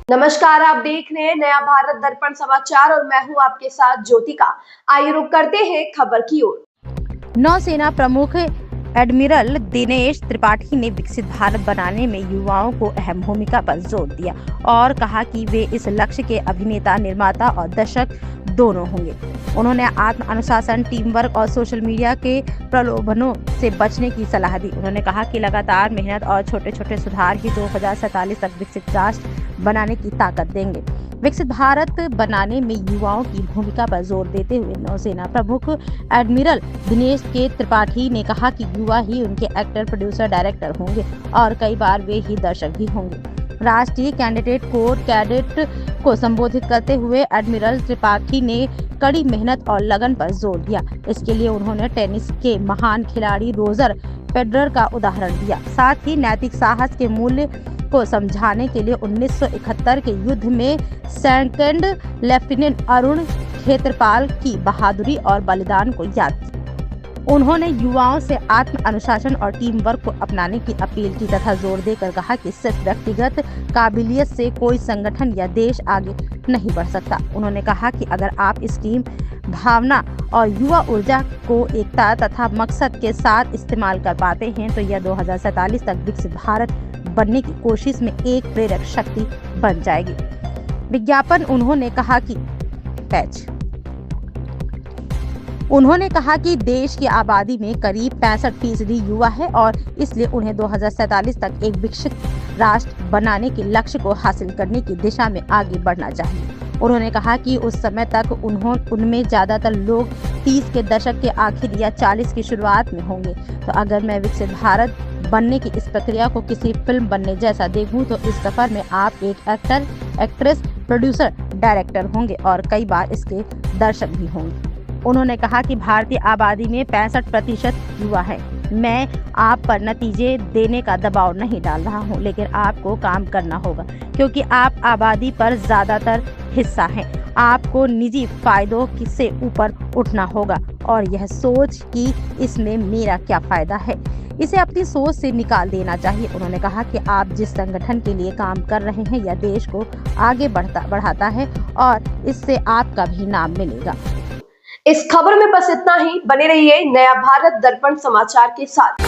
नमस्कार, आप देख रहे हैं नया भारत दर्पण समाचार और मैं हूं आपके साथ ज्योतिका। आइए रुक करते हैं खबर की ओर। नौसेना प्रमुख एडमिरल दिनेश त्रिपाठी ने विकसित भारत बनाने में युवाओं को अहम भूमिका पर जोर दिया और कहा कि वे इस लक्ष्य के अभिनेता, निर्माता और दर्शक दोनों होंगे। उन्होंने आत्म अनुशासन, टीम वर्क और सोशल मीडिया के प्रलोभनों से बचने की सलाह दी। उन्होंने कहा कि लगातार मेहनत और छोटे छोटे सुधार ही 2047 तक विकसित राष्ट्र बनाने की ताकत देंगे। विकसित भारत बनाने में युवाओं की भूमिका पर जोर देते हुए नौसेना प्रमुख एडमिरल दिनेश के त्रिपाठी ने कहा कि युवा ही उनके एक्टर, प्रोड्यूसर, डायरेक्टर होंगे और कई बार वे ही दर्शक भी होंगे। राष्ट्रीय कैडेट कोर कैडेट को संबोधित करते हुए एडमिरल त्रिपाठी ने कड़ी मेहनत और लगन पर जोर दिया। इसके लिए उन्होंने टेनिस के महान खिलाड़ी रोजर फेडरर का उदाहरण दिया। साथ ही नैतिक साहस के मूल्य को समझाने के लिए 1971 के युद्ध में सेकंड लेफ्टिनेंट अरुण खेत्रपाल की बहादुरी और बलिदान को याद किया। उन्होंने युवाओं से आत्म अनुशासन और टीम वर्क को अपनाने की अपील की तथा जोर देकर कहा कि सिर्फ व्यक्तिगत काबिलियत से कोई संगठन या देश आगे नहीं बढ़ सकता। उन्होंने कहा कि अगर आप इस टीम भावना और युवा ऊर्जा को एकता तथा मकसद के साथ इस्तेमाल कर पाते हैं तो यह 2047 तक विकसित भारत बनने की कोशिश में एक प्रेरक शक्ति बन जाएगी। विज्ञापन उन्होंने कहा कि देश की आबादी में करीब 65% युवा है और इसलिए उन्हें 2047 तक एक विकसित राष्ट्र बनाने के लक्ष्य को हासिल करने की दिशा में आगे बढ़ना चाहिए। उन्होंने कहा कि उस समय तक उनमें ज्यादातर लोग 30 के दशक के आखिर या 40 की शुरुआत में होंगे। तो अगर मैं विकसित भारत बनने की इस प्रक्रिया को किसी फिल्म बनने जैसा देखूं तो इस सफर में आप एक एक्टर, एक्ट्रेस, प्रोड्यूसर, डायरेक्टर होंगे और कई बार इसके दर्शक भी होंगे। उन्होंने कहा कि भारतीय आबादी में 65% युवा है। मैं आप पर नतीजे देने का दबाव नहीं डाल रहा हूं, लेकिन आपको काम करना होगा क्योंकि आप आबादी पर ज्यादातर हिस्सा हैं। आपको निजी फायदों से ऊपर उठना होगा और यह सोच कि इसमें मेरा क्या फायदा है, इसे अपनी सोच से निकाल देना चाहिए। उन्होंने कहा कि आप जिस संगठन के लिए काम कर रहे हैं यह देश को आगे बढ़ाता है और इससे आपका भी नाम मिलेगा। इस खबर में बस इतना ही। बने रहिए नया भारत दर्पण समाचार के साथ।